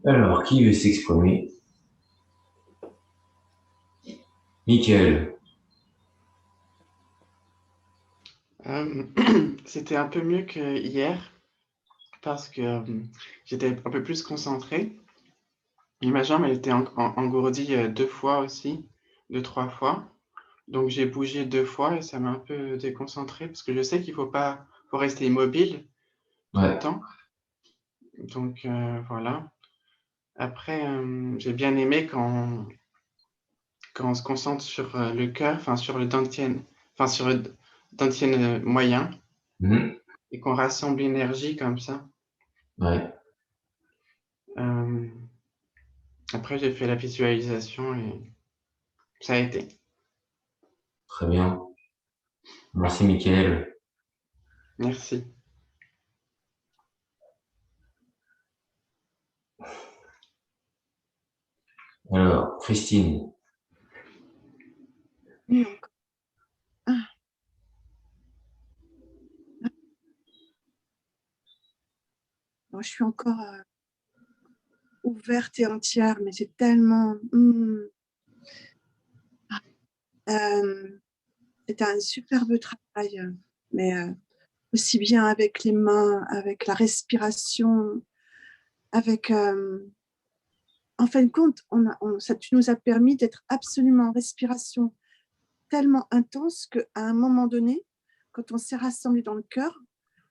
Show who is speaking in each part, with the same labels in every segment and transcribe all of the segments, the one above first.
Speaker 1: Alors, qui veut s'exprimer? Michael.
Speaker 2: C'était un peu mieux que hier parce que j'étais un peu plus concentrée. Et ma jambe, elle était engourdie 2 fois aussi, 2-3 fois. Donc j'ai bougé 2 fois et ça m'a un peu déconcentré parce que je sais qu'il faut rester immobile tout le
Speaker 1: Ouais.
Speaker 2: temps. Donc voilà. Après, j'ai bien aimé quand on se concentre sur le cœur, enfin sur le dantian, enfin sur le dantian moyen
Speaker 1: Mhm.
Speaker 2: et qu'on rassemble l'énergie comme ça.
Speaker 1: Ouais.
Speaker 2: Après, j'ai fait la visualisation et ça a été.
Speaker 1: Très bien. Merci, Michael.
Speaker 2: Merci.
Speaker 1: Alors, Christine.
Speaker 3: Oui, encore. Ah. Moi, je suis encore ouverte et entière, mais c'est tellement... c'était un superbe travail, mais aussi bien avec les mains, avec la respiration, avec... en fin de compte, tu nous a permis d'être absolument en respiration tellement intense qu'à un moment donné, quand on s'est rassemblés dans le cœur,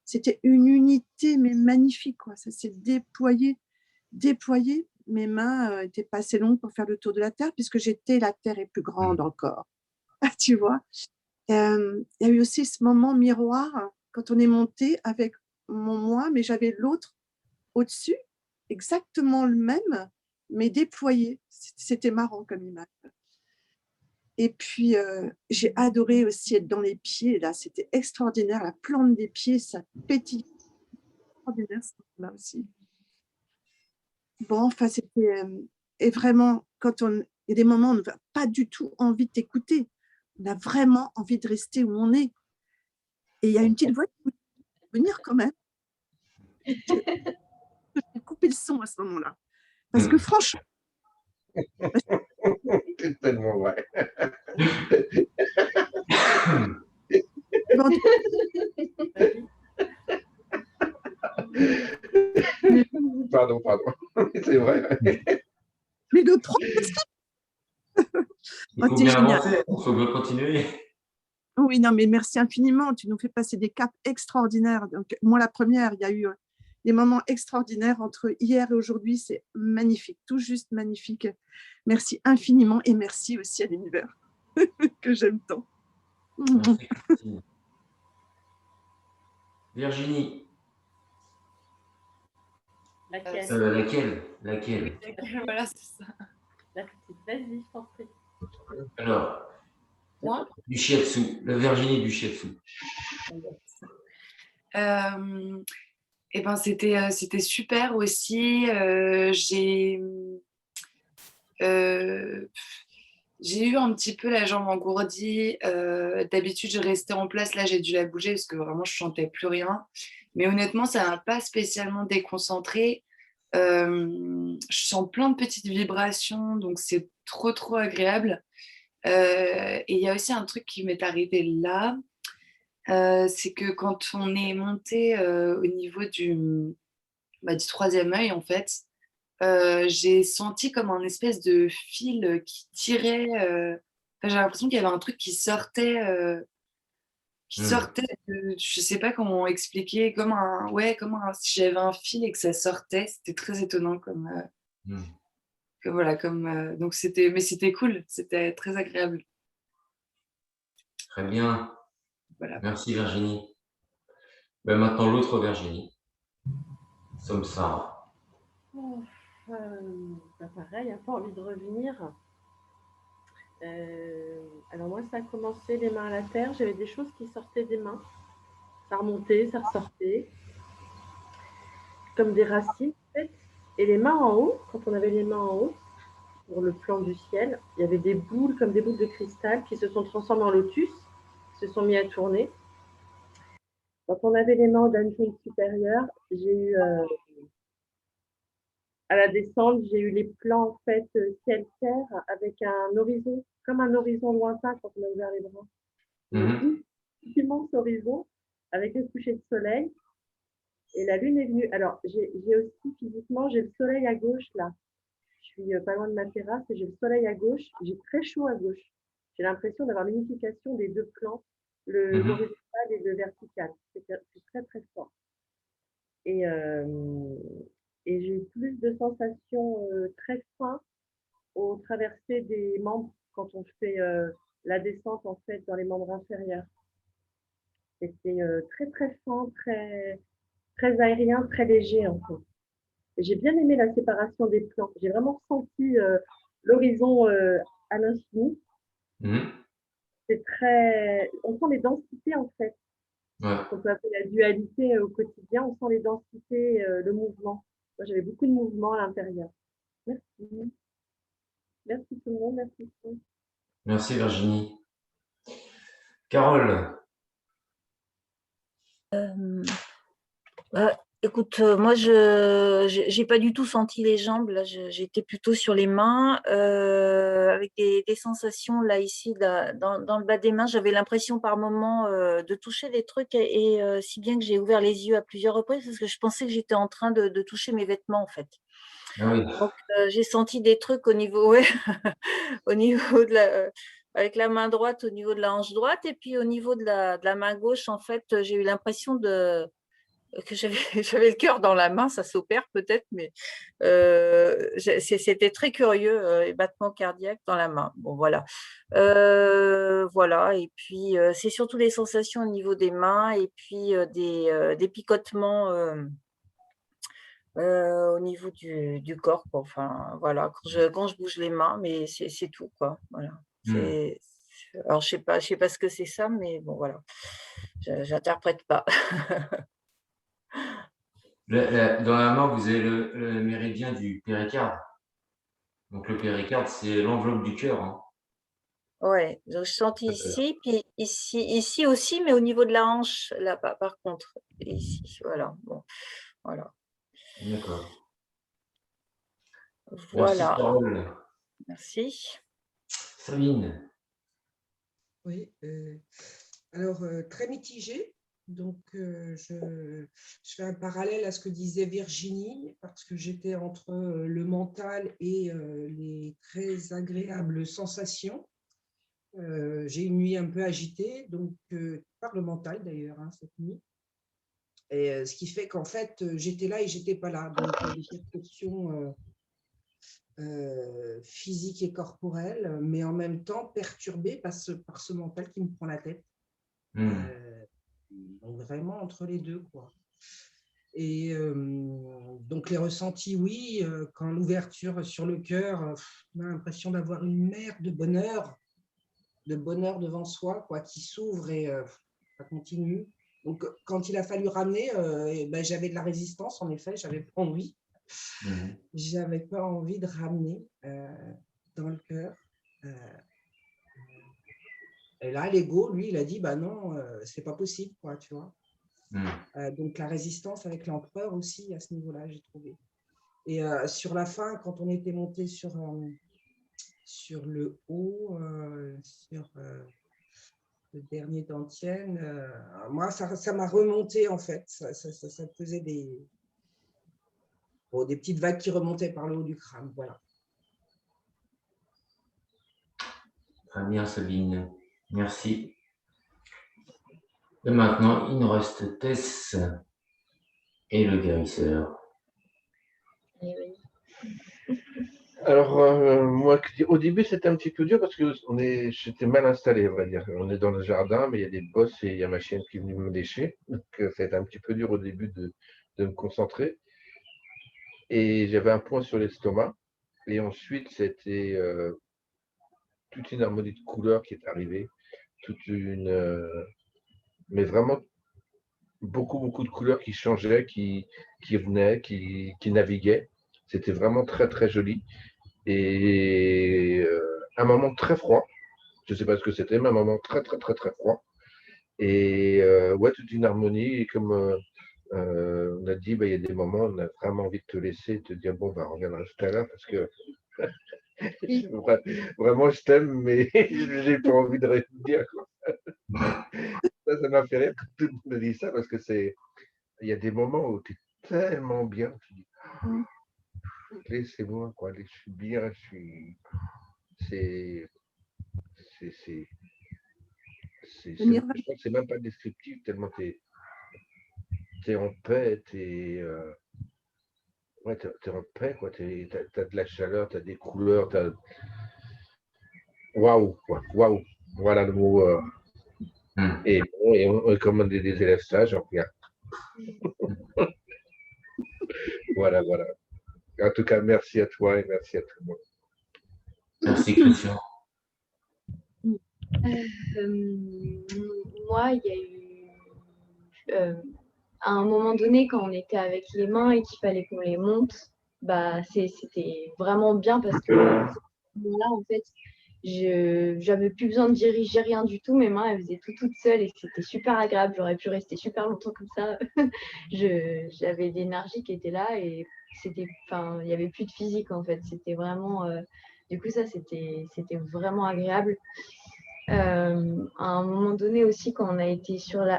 Speaker 3: c'était une unité, mais magnifique, quoi. Ça s'est déployé. Mes mains étaient pas assez longues pour faire le tour de la Terre, puisque la Terre est plus grande encore. Tu vois, il y a eu aussi ce moment miroir quand on est monté avec mon moi, mais j'avais l'autre au-dessus, exactement le même, mais déployé. C'était marrant comme image. Et puis, j'ai adoré aussi être dans les pieds. Là, c'était extraordinaire. La plante des pieds, ça pétille. Extraordinaire, ce moment-là aussi. Bon, enfin, c'était... et vraiment, il y a des moments où on n'a pas du tout envie de t'écouter. On a vraiment envie de rester où on est. Et il y a une petite voix qui peut venir quand même. J'ai coupé le son à ce moment-là. Parce que franchement...
Speaker 4: C'est tellement vrai. Pardon. C'est vrai.
Speaker 3: Mais le problème,
Speaker 1: Il faut bien avancer, il faut bien continuer.
Speaker 3: Oui, non, mais merci infiniment. Tu nous fais passer des caps extraordinaires. Donc, moi, la première, il y a eu des moments extraordinaires entre hier et aujourd'hui. C'est magnifique, tout juste magnifique. Merci infiniment et merci aussi à l'univers que j'aime tant.
Speaker 1: Merci, Christine. Virginie.
Speaker 5: Laquelle?
Speaker 1: Laquelle?
Speaker 5: Voilà, c'est ça. La petite, vas-y, je t'en prie.
Speaker 1: Alors,
Speaker 5: Moi?
Speaker 1: du shiatsu, la Virginie du shiatsu.
Speaker 5: Et ben c'était super aussi. J'ai eu un petit peu la jambe engourdie. D'habitude, je restais en place. Là, j'ai dû la bouger parce que vraiment, je sentais plus rien. Mais honnêtement, ça m'a pas spécialement déconcentrée. Je sens plein de petites vibrations, donc c'est trop, trop agréable. Et il y a aussi un truc qui m'est arrivé là, c'est que quand on est monté au niveau du troisième œil, en fait, j'ai senti comme un espèce de fil qui tirait. Enfin, j'ai l'impression qu'il y avait un truc qui sortait je sais pas comment expliquer, si j'avais un fil et que ça sortait. C'était très étonnant donc c'était cool, c'était très agréable.
Speaker 1: Très bien.
Speaker 5: Voilà.
Speaker 1: Merci Virginie. Ben, maintenant l'autre Virginie. Samsara.
Speaker 6: Pareil, n'a pas envie de revenir. Alors moi, ça a commencé les mains à la terre. J'avais des choses qui sortaient des mains. Ça remontait, ça ressortait. comme des racines, en fait. Et les mains en haut, quand on avait les mains en haut, sur le plan du ciel, il y avait des boules, comme des boules de cristal, qui se sont transformées en lotus, qui se sont mis à tourner. Quand on avait les mains au Danjing supérieur, j'ai eu, à la descente, j'ai eu les plans, en fait, ciel-terre, avec un horizon, comme un horizon lointain quand on a ouvert les bras.
Speaker 1: Mhm.
Speaker 6: Immense horizon, avec le coucher de soleil. Et la lune est venue. Alors, j'ai aussi physiquement, j'ai le soleil à gauche là. Je suis pas loin de ma terrasse et j'ai le soleil à gauche. J'ai très chaud à gauche. J'ai l'impression d'avoir l'unification des deux plans,
Speaker 1: Mhm.
Speaker 6: l'horizontal et le vertical. C'est très très fort. Et, euh, et j'ai eu plus de sensations très fins au traverser des membres quand on fait la descente en fait dans les membres inférieurs. C'était très très fin, très aérien, très léger en fait. J'ai bien aimé la séparation des plans. J'ai vraiment senti l'horizon à l'infini.
Speaker 1: Mhm.
Speaker 6: C'est très. On sent les densités en fait.
Speaker 1: Ouais.
Speaker 6: On peut appeler la dualité au quotidien. On sent les densités, le mouvement. Moi, j'avais beaucoup de mouvement à l'intérieur. Merci. Merci tout le monde. Merci.
Speaker 1: Merci Virginie. Carole.
Speaker 7: Écoute, moi, je j'ai pas du tout senti les jambes. Là, j'étais plutôt sur les mains, avec des sensations là ici, là, dans le bas des mains. J'avais l'impression par moment de toucher des trucs si bien que j'ai ouvert les yeux à plusieurs reprises parce que je pensais que j'étais en train de toucher mes vêtements en fait.
Speaker 1: Ah oui.
Speaker 7: Donc, j'ai senti des trucs au niveau, ouais, au niveau avec la main droite, au niveau de la hanche droite, et puis au niveau de la main gauche, en fait, j'ai eu l'impression que j'avais j'avais le cœur dans la main, ça s'opère peut-être, mais c'était très curieux, les battements cardiaques dans la main. Bon, voilà. Voilà, et puis c'est surtout les sensations au niveau des mains et puis des picotements. Au niveau du corps, quoi. Enfin, voilà, quand je bouge les mains, mais c'est tout, quoi. Voilà.
Speaker 1: Mhm.
Speaker 7: Alors, je sais pas ce que c'est ça, mais bon, voilà. J'interprète pas.
Speaker 1: Dans la main, vous avez le méridien du péricarde. Donc le péricarde, c'est l'enveloppe du cœur, hein.
Speaker 7: Ouais, donc je sentis ici, puis ici aussi, mais au niveau de la hanche, là, par contre. Ici, voilà. Bon, voilà.
Speaker 1: D'accord. Merci
Speaker 7: Voilà.
Speaker 1: Carole.
Speaker 7: Merci.
Speaker 1: Sabine.
Speaker 8: Oui, alors très mitigé. Donc, je fais un parallèle à ce que disait Virginie, parce que j'étais entre le mental et les très agréables sensations. J'ai une nuit un peu agitée, donc par le mental d'ailleurs, hein, cette nuit. Et ce qui fait qu'en fait, j'étais là et j'étais pas là. Donc, des perceptions physiques et corporelles, mais en même temps perturbées par ce mental qui me prend la tête.
Speaker 1: Mhm.
Speaker 8: Donc vraiment entre les deux, quoi. Et donc les ressentis, oui, quand l'ouverture sur le cœur, on a l'impression d'avoir une mer de bonheur devant soi, quoi, qui s'ouvre et ça continue. Donc quand il a fallu ramener, ben, j'avais de la résistance, en effet, j'avais pas envie.
Speaker 1: Mhm.
Speaker 8: J'avais pas envie de ramener dans le cœur. Et là, l'ego, lui, il a dit, bah non, c'est pas possible, quoi, tu vois.
Speaker 1: Mhm.
Speaker 8: Donc la résistance avec l'empereur aussi à ce niveau-là, j'ai trouvé. Et sur la fin, quand on était monté sur le haut, sur le dernier d'Antienne, moi, ça m'a remonté en fait. Ça faisait des petites vagues qui remontaient par le haut du crâne. Voilà.
Speaker 1: Très bien Sabine. Merci. Et maintenant, il nous reste Tess et le guérisseur.
Speaker 4: Alors, moi, au début, c'était un petit peu dur parce que j'étais mal installé, on va dire. On est dans le jardin, mais il y a des bosses et il y a ma chienne qui est venue me lécher. Donc, ça a été un petit peu dur au début de me concentrer. Et j'avais un point sur l'estomac. Et ensuite, c'était toute une harmonie de couleurs qui est arrivée. Mais vraiment, beaucoup de couleurs qui changeaient, qui venaient, qui naviguaient. C'était vraiment très, très joli. Et un moment très froid. Je ne sais pas ce que c'était, mais un moment très, très, très, très froid. Et ouais, toute une harmonie. Et comme on a dit, bah, il y a des moments où on a vraiment envie de te laisser et de te dire, bon, bah, on reviendra tout à l'heure parce que vraiment, je t'aime, mais j'ai pas envie de rien te dire, quoi. Ça m'a fait rire que tout le monde me dise ça parce que il y a des moments où tu es tellement bien, tu dis, laissez-moi, quoi, je suis bien, c'est, c'est,
Speaker 3: Le nirvana.
Speaker 4: je crois que c'est même pas descriptif tellement tu es en paix, ouais, t'es en paix, quoi, t'as de la chaleur, t'as des couleurs, waouh, quoi, waouh, voilà le mot. Et bon, comme on est des élèves sages, on regarde. Voilà, voilà. En tout cas, merci à toi et merci à tout le monde.
Speaker 1: Merci, Christian.
Speaker 9: Moi, il y a eu à un moment donné, quand on était avec les mains et qu'il fallait qu'on les monte, bah, c'était vraiment bien parce que à ce moment-là, en fait, je n'avais plus besoin de diriger rien du tout. Mes mains, elles faisaient tout toutes seules et c'était super agréable. J'aurais pu rester super longtemps comme ça. J'avais l'énergie qui était là et il n'y avait plus de physique en fait. C'était vraiment, du coup, ça, c'était vraiment agréable. À un moment donné aussi, quand on a été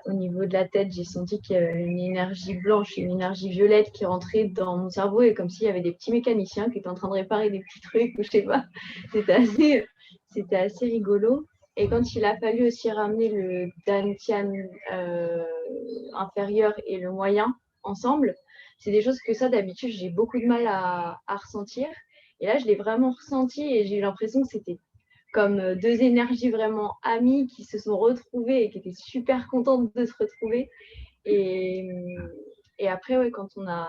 Speaker 9: au niveau de la tête, j'ai senti qu'il y avait une énergie blanche, une énergie violette qui rentrait dans mon cerveau et comme s'il y avait des petits mécaniciens qui étaient en train de réparer des petits trucs ou je sais pas. C'était assez rigolo. Et quand il a fallu aussi ramener le dantian inférieur et le moyen ensemble, c'est des choses que ça, d'habitude, j'ai beaucoup de mal à ressentir. Et là, je l'ai vraiment ressenti et j'ai eu l'impression que c'était comme deux énergies vraiment amies qui se sont retrouvées et qui étaient super contentes de se retrouver. Et après, ouais, quand on a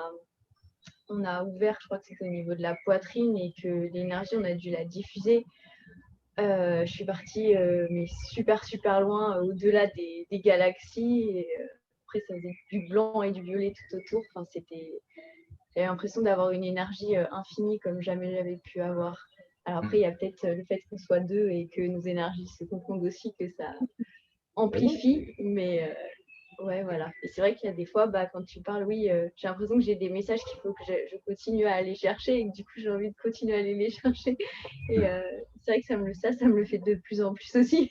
Speaker 9: ouvert, je crois que c'était au niveau de la poitrine et que l'énergie, on a dû la diffuser. Je suis partie mais super loin au-delà des galaxies. Et après, ça faisait du blanc et du violet tout autour. Enfin, j'avais l'impression d'avoir une énergie infinie comme jamais j'avais pu avoir. Alors après, il y a peut-être le fait qu'on soit deux et que nos énergies se confondent aussi, que ça amplifie. Mais ouais, voilà. Et c'est vrai qu'il y a des fois, quand tu parles, oui, j'ai l'impression que j'ai des messages qu'il faut que je continue à aller chercher et que du coup, j'ai envie de continuer à aller les chercher. Et c'est vrai que ça me le fait de plus en plus aussi.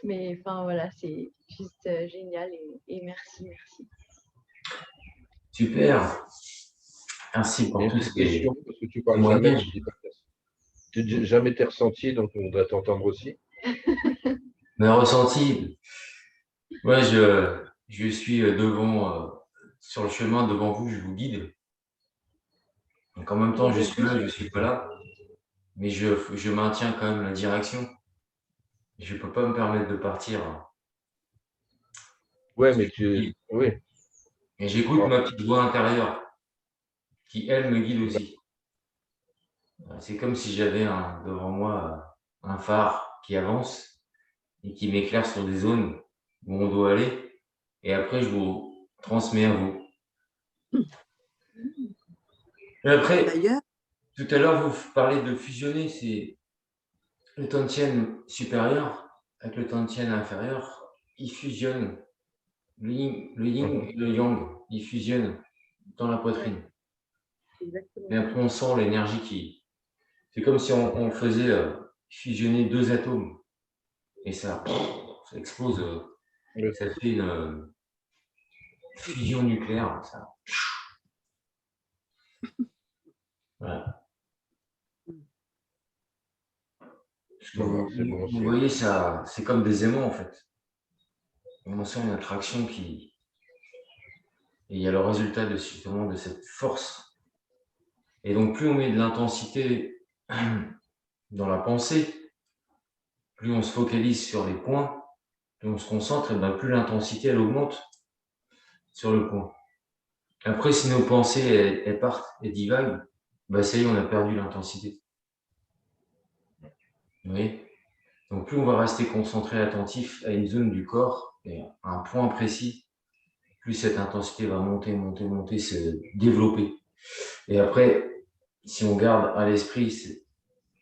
Speaker 9: Mais enfin, voilà, c'est juste génial et merci.
Speaker 1: Super. Merci pour tout
Speaker 4: Une
Speaker 1: ce
Speaker 4: question, parce que tu parles jamais, jamais t'es ressenti, donc on voudrait t'entendre aussi.
Speaker 1: Mes ressentis, ouais, je suis sur le chemin devant vous, je vous guide. Donc en même temps, je suis là, je ne suis pas là, mais je maintiens quand même la direction. Je ne peux pas me permettre de partir.
Speaker 4: Ouais, mais oui.
Speaker 1: Et j'écoute ma petite voix intérieure qui, elle, me guide aussi. C'est comme si j'avais devant moi un phare qui avance et qui m'éclaire sur des zones où on doit aller. Et après, je vous transmets à vous. Et après, tout à l'heure, vous parlez de fusionner, c'est le Tantien supérieur avec le Tantien inférieur, ils fusionnent. Le yin et le yang, ils fusionnent dans la poitrine.
Speaker 6: Exactement.
Speaker 1: Et après, on sent l'énergie qui... C'est comme si on faisait fusionner deux atomes. Et ça explose. Ça fait une fusion nucléaire. Ça. Voilà. Vous voyez, ça, c'est comme des aimants, en fait. On sent une attraction qui... Et il y a le résultat justement de cette force. Et donc, plus on met de l'intensité dans la pensée, plus on se focalise sur les points, plus on se concentre, et bien plus l'intensité, elle augmente sur le point. Après, si nos pensées, elles partent et divaguent, ça y est, on a perdu l'intensité. Vous voyez ? Donc, plus on va rester concentré, attentif à une zone du corps, et à un point précis, plus cette intensité va monter, monter, monter, se développer. Et après, si on garde à l'esprit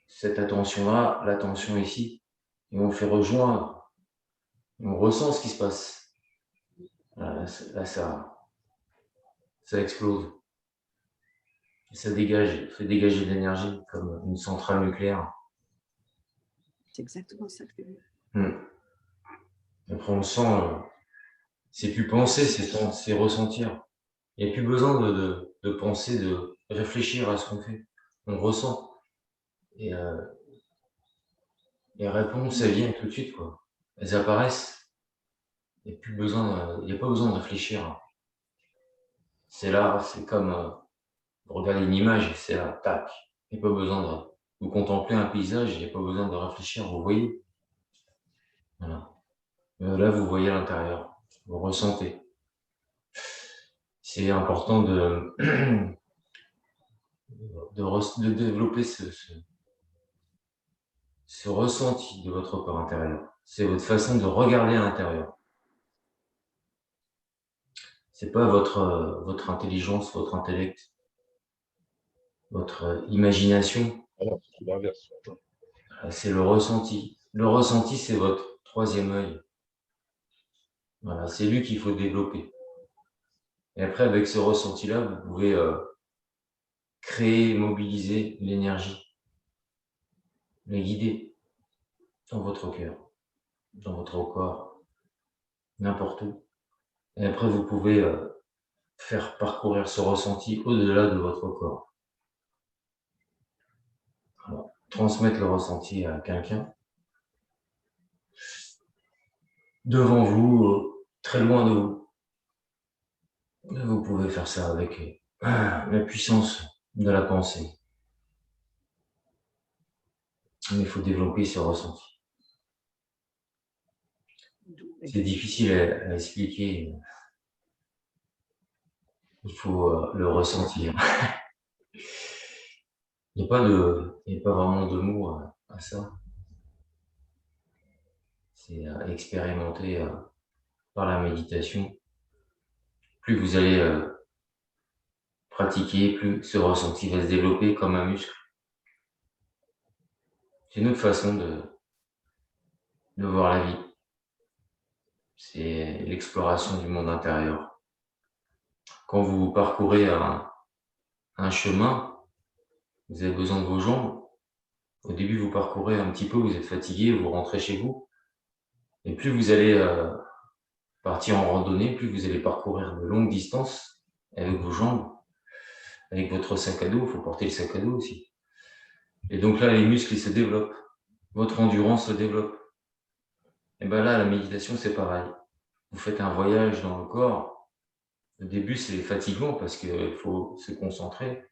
Speaker 1: cette attention-là, l'attention ici, et on fait rejoindre, on ressent ce qui se passe. Là, ça explose. Ça fait dégager de l'énergie comme une centrale nucléaire.
Speaker 3: C'est exactement ça que tu veux.
Speaker 1: Après, on sent, c'est plus penser, c'est ressentir. Il n'y a plus besoin de penser, de réfléchir à ce qu'on fait. On ressent. Et les réponses, elles viennent tout de suite, quoi. Elles apparaissent. Il n'y a pas besoin de réfléchir. C'est là, c'est comme regarder une image, c'est là, tac. Il n'y a pas besoin de vous contempler un paysage, il n'y a pas besoin de réfléchir, vous voyez. Voilà. Là, vous voyez l'intérieur, vous ressentez. C'est important de développer ce ressenti de votre corps intérieur. C'est votre façon de regarder à l'intérieur. C'est pas votre intelligence, votre intellect, votre imagination.
Speaker 4: Alors, c'est l'inverse.
Speaker 1: C'est le ressenti. Le ressenti, c'est votre troisième œil. Voilà, c'est lui qu'il faut développer. Et après, avec ce ressenti-là, vous pouvez créer, mobiliser l'énergie, la guider dans votre cœur, dans votre corps, n'importe où. Et après, vous pouvez faire parcourir ce ressenti au-delà de votre corps. Alors, transmettre le ressenti à quelqu'un, devant vous, très loin de vous. Vous pouvez faire ça avec la puissance de la pensée. Mais il faut développer ce ressenti. C'est difficile à expliquer. Il faut le ressentir. Il n'y a pas vraiment de mots à ça. C'est à expérimenter par la méditation. Plus vous allez pratiquer, plus ce ressenti va se développer comme un muscle. C'est une autre façon de voir la vie. C'est l'exploration du monde intérieur. Quand vous parcourez un chemin, vous avez besoin de vos jambes. Au début, vous parcourez un petit peu, vous êtes fatigué, vous rentrez chez vous. Et plus vous allez partir en randonnée, plus vous allez parcourir de longues distances avec vos jambes, avec votre sac à dos. Il faut porter le sac à dos aussi. Et donc là, les muscles ils se développent. Votre endurance se développe. Et bien là, la méditation, c'est pareil. Vous faites un voyage dans le corps. Au début, c'est fatigant parce qu'il faut se concentrer.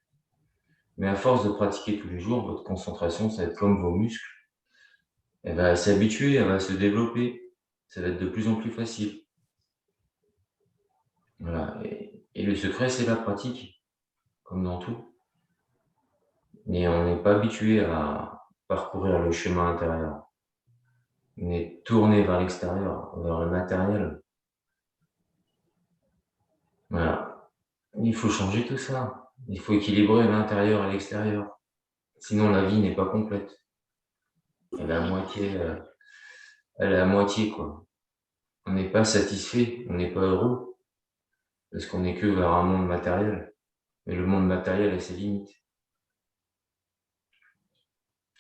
Speaker 1: Mais à force de pratiquer tous les jours, votre concentration, ça va être comme vos muscles. Elle va s'habituer, elle va se développer. Ça va être de plus en plus facile. Voilà. Et le secret, c'est la pratique, comme dans tout. Mais on n'est pas habitué à parcourir le chemin intérieur. On est tourné vers l'extérieur, vers le matériel. Voilà. Il faut changer tout ça. Il faut équilibrer l'intérieur et l'extérieur. Sinon, la vie n'est pas complète. Elle est à moitié, quoi. On n'est pas satisfait, on n'est pas heureux, parce qu'on n'est que vers un monde matériel. Mais le monde matériel a ses limites.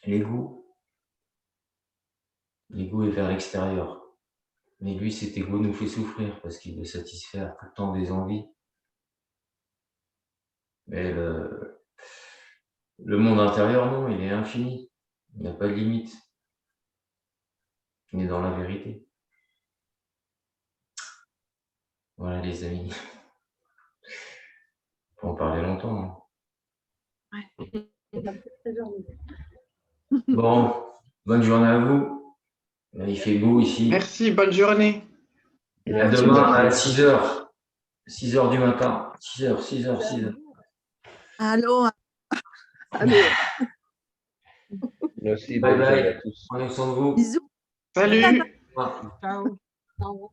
Speaker 1: L'ego est vers l'extérieur. Mais lui, cet ego nous fait souffrir parce qu'il veut satisfaire tout le temps des envies. Mais le monde intérieur, non, il est infini. Il n'y a pas de limite. Il est dans la vérité. Voilà, les amis. On peut en parler longtemps. Hein.
Speaker 3: Ouais.
Speaker 1: Bon, bonne journée à vous. Il fait beau ici.
Speaker 2: Merci, bonne journée.
Speaker 1: Et à demain à 6h. 6h du matin. 6h.
Speaker 3: Allô. Allô.
Speaker 4: Merci,
Speaker 1: Bye
Speaker 4: bonne journée
Speaker 1: bye.
Speaker 4: à tous.
Speaker 1: Prenez soin de vous.
Speaker 3: Bisous.
Speaker 2: Salut.
Speaker 8: Ciao.
Speaker 6: Au revoir.